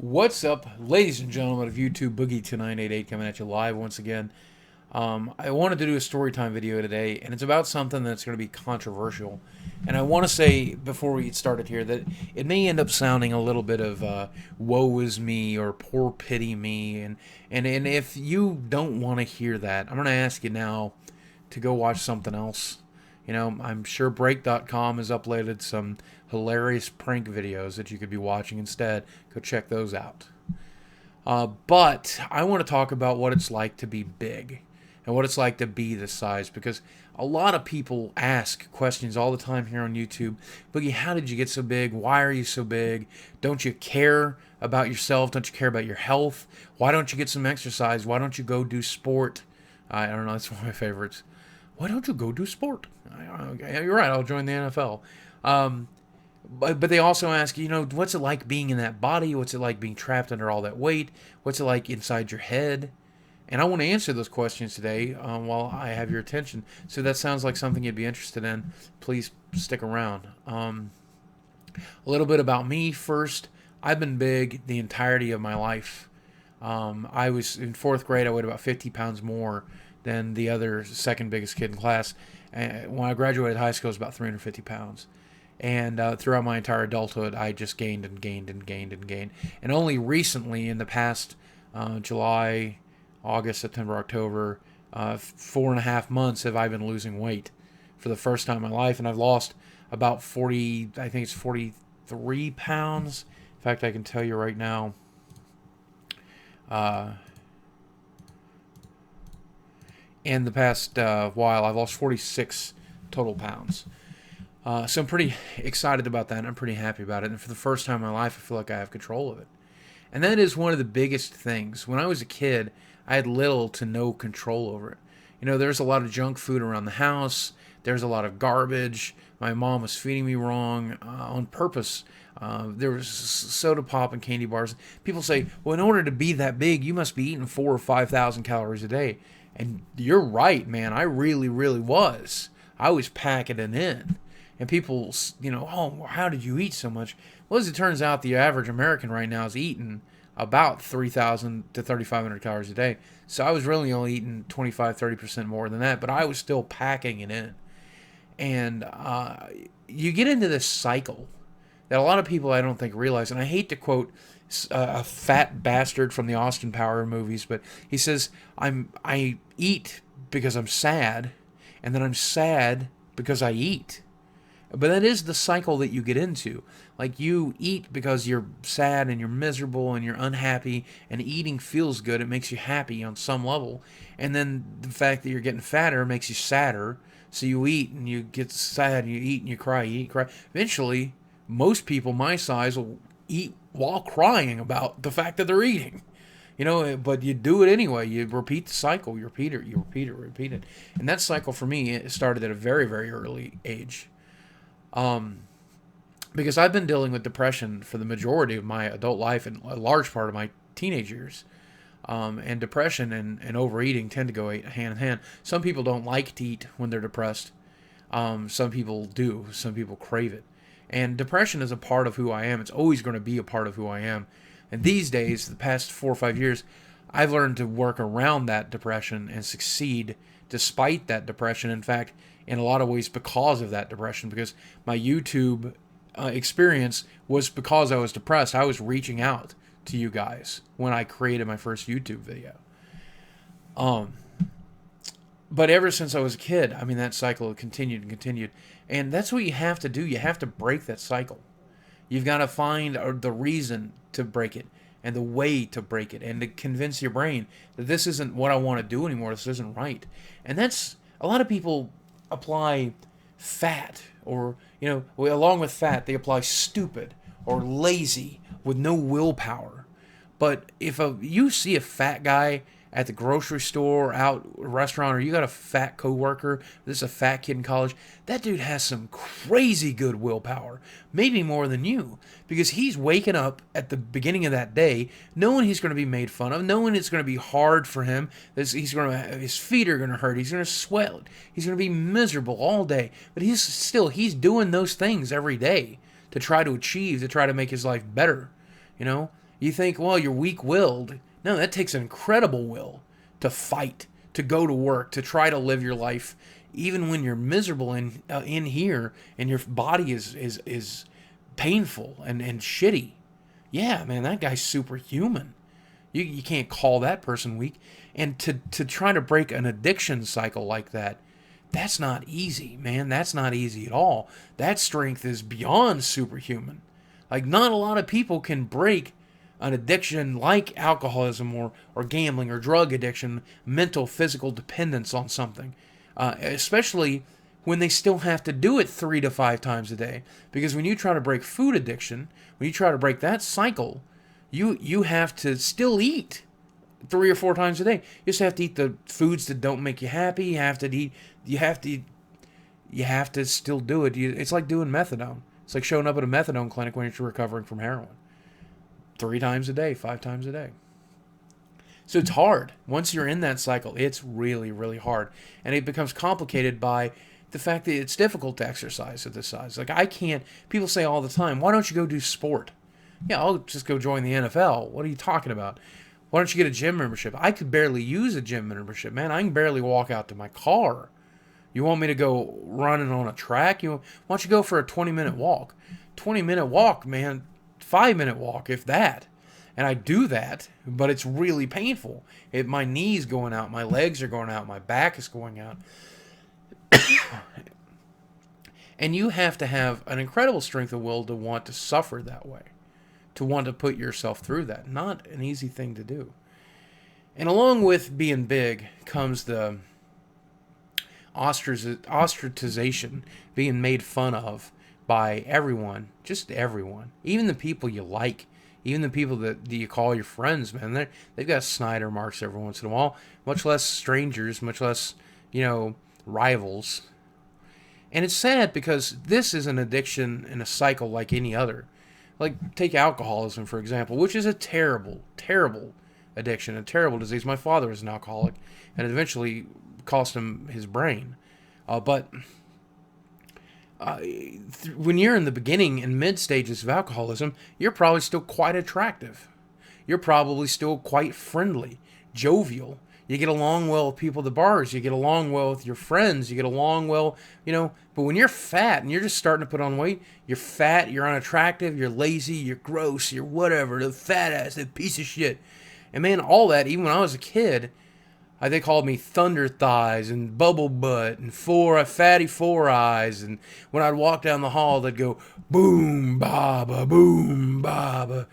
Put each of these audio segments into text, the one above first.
What's up, ladies and gentlemen of YouTube? Boogie2988 coming at you live once again. I wanted to do a storytime video today, and it's about something that's going to be controversial. And I want to say before we get started here that it may end up sounding a little bit of woe is me or poor pity me. And if you don't want to hear that, I'm going to ask you now to go watch something else. You know, I'm sure Break.com has uploaded some hilarious prank videos that you could be watching instead. Go check those out. But I want to talk about what it's like to be big and what it's like to be this size, because a lot of people ask questions all the time here on YouTube. Boogie, how did you get so big? Why are you so big? Don't you care about yourself? Don't you care about your health? Why don't you get some exercise? Why don't you go do sport? I don't know, that's one of my favorites. Why don't you go do sport? You're right, I'll join the NFL. But they also ask, you know, what's it like being in that body? What's it like being trapped under all that weight? What's it like inside your head? And I want to answer those questions today while I have your attention. So if that sounds like something you'd be interested in, please stick around. A little bit about me first. I've been big the entirety of my life. I was in fourth grade. I weighed about 50 pounds more than the other second biggest kid in class. When I graduated high school, I was about 350 pounds. And throughout my entire adulthood, I just gained and gained and gained and gained. And only recently, in the past July, August, September, October, 4.5 months, have I been losing weight for the first time in my life. And I've lost about 40, I think it's 43 pounds. In fact, I can tell you right now. In the past while, I've lost 46 total pounds. So I'm pretty excited about that, and I'm pretty happy about it. And for the first time in my life, I feel like I have control of it. And that is one of the biggest things. When I was a kid, I had little to no control over it. You know, there's a lot of junk food around the house. There's a lot of garbage. My mom was feeding me wrong on purpose. There was soda pop and candy bars. People say, well, in order to be that big, you must be eating 4,000 or 5,000 calories a day. And you're right, man. I really, really was. I was packing it in. And people, you know, oh, how did you eat so much? Well, as it turns out, the average American right now is eating about 3,000 to 3,500 calories a day. So I was really only eating 25, 30% more than that, but I was still packing it in. And you get into this cycle that a lot of people I don't think realize. And I hate to quote a fat bastard from the Austin Power movies, but he says, I eat because I'm sad, and then I'm sad because I eat. But that is the cycle that you get into. Like, you eat because you're sad and you're miserable and you're unhappy, and eating feels good. It makes you happy on some level. And then the fact that you're getting fatter makes you sadder. So you eat and you get sad and you eat and you cry, you eat, cry. Eventually, most people my size will eat while crying about the fact that they're eating. You know, but you do it anyway. You repeat the cycle. You repeat it, you repeat it, repeat it. And that cycle for me, it started at a very, very early age. Because I've been dealing with depression for the majority of my adult life and a large part of my teenage years. And depression and overeating tend to go hand in hand. Some people don't like to eat when they're depressed. Some people do. Some people crave it. And depression is a part of who I am. It's always going to be a part of who I am. And these days, the past 4 or 5 years, I've learned to work around that depression and succeed despite that depression. In fact, in a lot of ways because of that depression, because my YouTube experience was because I was depressed. I was reaching out to you guys when I created my first YouTube video. But ever since I was a kid, I mean, that cycle continued and continued. And that's what you have to do. You have to break that cycle. You've got to find the reason to break it and the way to break it and to convince your brain that this isn't what I want to do anymore. This isn't right. And that's, a lot of people apply fat, or, you know, along with fat, they apply stupid or lazy with no willpower. But if you see a fat guy at the grocery store, out at a restaurant, or you got a fat coworker, this is a fat kid in college, that dude has some crazy good willpower, maybe more than you, because he's waking up at the beginning of that day knowing he's going to be made fun of, knowing it's going to be hard for him, his feet are going to hurt, he's going to sweat, he's going to be miserable all day, but he's doing those things every day to try to achieve, to try to make his life better, you know. You think, well, you're weak-willed. No, that takes an incredible will to fight, to go to work, to try to live your life, even when you're miserable in here and your body is painful and shitty. Yeah, man, that guy's superhuman. You can't call that person weak. And to try to break an addiction cycle like that, that's not easy, man. That's not easy at all. That strength is beyond superhuman. Like, not a lot of people can break an addiction like alcoholism or gambling or drug addiction, mental, physical dependence on something, especially when they still have to do it 3 to 5 times a day. Because when you try to break food addiction, when you try to break that cycle, you have to still eat 3 or 4 times a day. You just have to eat the foods that don't make you happy. You have to still do it. It's like doing methadone. It's like showing up at a methadone clinic when you're recovering from heroin. 3 times a day, 5 times a day. So it's hard. Once you're in that cycle, it's really, really hard. And it becomes complicated by the fact that it's difficult to exercise at this size. Like, I can't, people say all the time, why don't you go do sport? Yeah, I'll just go join the NFL. What are you talking about? Why don't you get a gym membership? I could barely use a gym membership, man. I can barely walk out to my car. You want me to go running on a track? Why don't you go for a 20-minute walk? 20-minute walk, man. 5-minute walk, if that. And I do that, but it's really painful. My knees going out, my legs are going out, my back is going out. And you have to have an incredible strength of will to want to suffer that way, to want to put yourself through that. Not an easy thing to do. And along with being big comes the ostracization, being made fun of by everyone, just everyone, even the people you like, even the people that you call your friends, man. They've got Snyder marks every once in a while, much less strangers, much less, rivals. And it's sad because this is an addiction and a cycle like any other. Like, take alcoholism, for example, which is a terrible, terrible addiction, a terrible disease. My father was an alcoholic, and it eventually cost him his brain. When you're in the beginning and mid stages of alcoholism, you're probably still quite attractive. You're probably still quite friendly, jovial. You get along well with people at the bars. You get along well with your friends. You get along well, But when you're fat and you're just starting to put on weight, you're fat, you're unattractive, you're lazy, you're gross, you're whatever, the fat ass, the piece of shit. And man, all that, even when I was a kid, they called me thunder thighs and bubble butt and fatty 4 eyes. And when I'd walk down the hall, they'd go, boom, baba, boom, baba.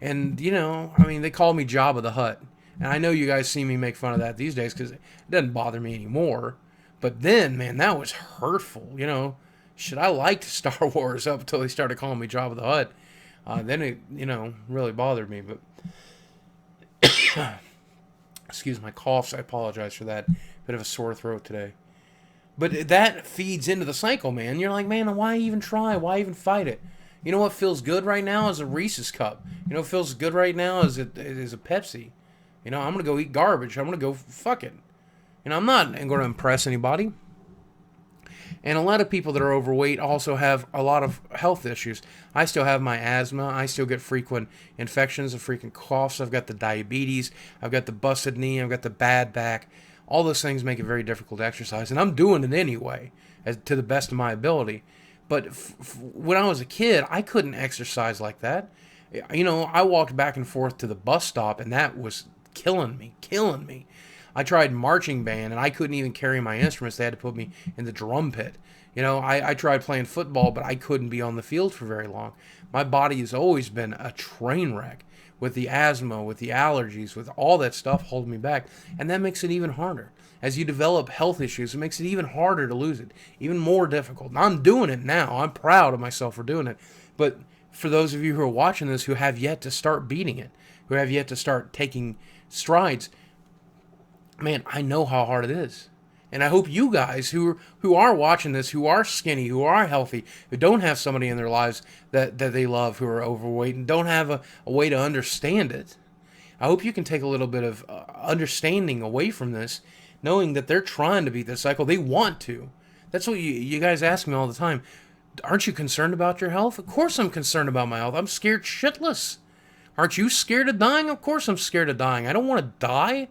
And, they called me Jabba the Hutt. And I know you guys see me make fun of that these days because it doesn't bother me anymore. But then, man, that was hurtful. Shit, I liked Star Wars up until they started calling me Jabba the Hutt. Then it, really bothered me. But excuse my coughs. I apologize for that. Bit of a sore throat today. But that feeds into the cycle, man. You're like, man, why even try? Why even fight it? You know what feels good right now is a Reese's cup. You know what feels good right now is a Pepsi. I'm going to go eat garbage. I'm going to go fuck it. I'm not going to impress anybody. And a lot of people that are overweight also have a lot of health issues. I still have my asthma. I still get frequent infections and frequent coughs. I've got the diabetes. I've got the busted knee. I've got the bad back. All those things make it very difficult to exercise. And I'm doing it anyway, to the best of my ability. But when I was a kid, I couldn't exercise like that. I walked back and forth to the bus stop, and that was killing me. I tried marching band, and I couldn't even carry my instruments. They had to put me in the drum pit. I tried playing football, but I couldn't be on the field for very long. My body has always been a train wreck with the asthma, with the allergies, with all that stuff holding me back. And that makes it even harder. As you develop health issues, it makes it even harder to lose it, even more difficult. And I'm doing it now. I'm proud of myself for doing it. But for those of you who are watching this who have yet to start beating it, who have yet to start taking strides, man, I know how hard it is. And I hope you guys who are watching this, who are skinny, who are healthy, who don't have somebody in their lives that they love who are overweight and don't have a way to understand it, I hope you can take a little bit of understanding away from this, knowing that they're trying to beat the cycle. They want to. That's what you guys ask me all the time. Aren't you concerned about your health? Of course I'm concerned about my health. I'm scared shitless. Aren't you scared of dying? Of course I'm scared of dying. I don't want to die.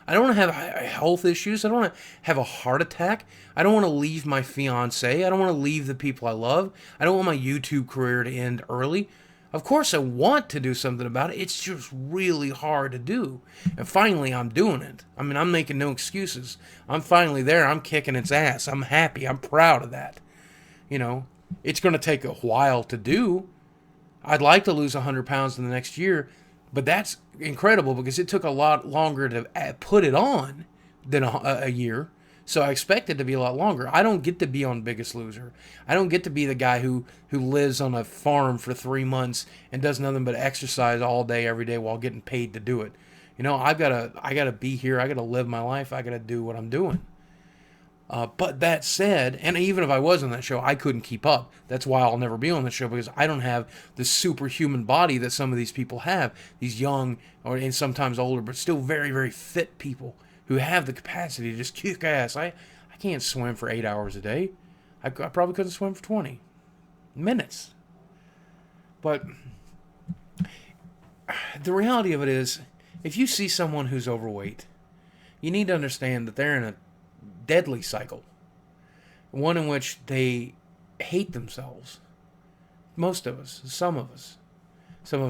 I don't want to have health issues. I don't want to have a heart attack. I don't want to leave my fiance. I don't want to leave the people I love. I don't want my YouTube career to end early. Of course I want to do something about it. It's just really hard to do. And finally I'm doing it. I mean, I'm making no excuses. I'm finally there. I'm kicking its ass. I'm happy. I'm proud of that. You know, it's going to take a while to do. I'd like to lose 100 pounds in the next year, but that's incredible because it took a lot longer to put it on than a year. So I expect it to be a lot longer. I don't get to be on Biggest Loser. I don't get to be the guy who lives on a farm for 3 months and does nothing but exercise all day, every day while getting paid to do it. You know, I gotta be here. I gotta live my life. I gotta do what I'm doing. But that said, and even if I was on that show, I couldn't keep up. That's why I'll never be on the show, because I don't have the superhuman body that some of these people have. These young, and sometimes older, but still very, very fit people who have the capacity to just kick ass. I can't swim for 8 hours a day. I probably couldn't swim for 20 minutes. But the reality of it is, if you see someone who's overweight, you need to understand that they're in a deadly cycle, one in which they hate themselves. Most of us, some of us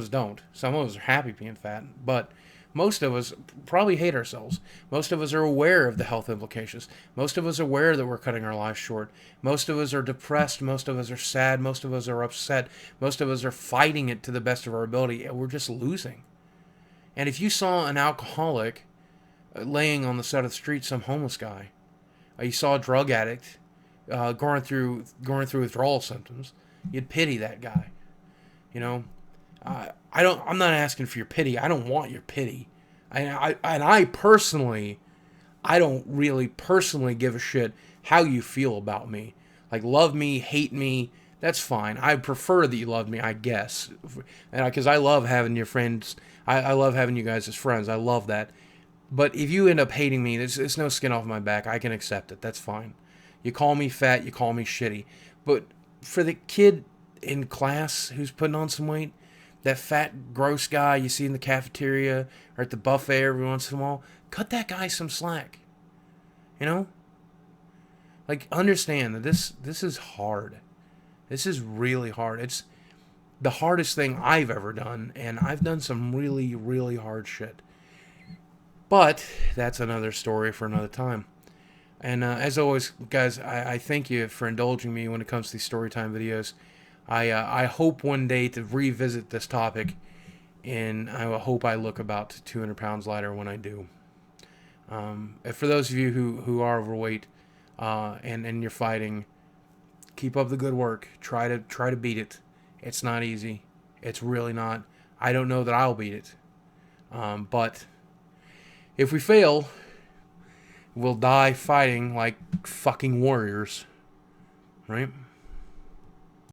don't. Some of us are happy being fat, but most of us probably hate ourselves. Most of us are aware of the health implications. Most of us are aware that we're cutting our lives short. Most of us are depressed. Most of us are sad. Most of us are upset. Most of us are fighting it to the best of our ability, and we're just losing. And if you saw an alcoholic laying on the side of the street, some homeless guy, you saw a drug addict going through withdrawal symptoms, you'd pity that guy. You know, I'm not asking for your pity. I don't want your pity. I personally, I don't really personally give a shit how you feel about me. Like, love me, hate me, that's fine. I prefer that you love me, I guess, and because I love having your friends. I love having you guys as friends. I love that. But if you end up hating me, it's no skin off my back. I can accept it. That's fine. You call me fat, you call me shitty. But for the kid in class who's putting on some weight, that fat, gross guy you see in the cafeteria or at the buffet every once in a while, cut that guy some slack. You know? Like, understand that this is hard. This is really hard. It's the hardest thing I've ever done, and I've done some really, really hard shit. But that's another story for another time. And as always, guys, I thank you for indulging me when it comes to these storytime videos. I hope one day to revisit this topic, and I hope I look about 200 pounds lighter when I do. For those of you who are overweight and you're fighting, keep up the good work. Try to beat it. It's not easy. It's really not. I don't know that I'll beat it. But if we fail, we'll die fighting like fucking warriors, right?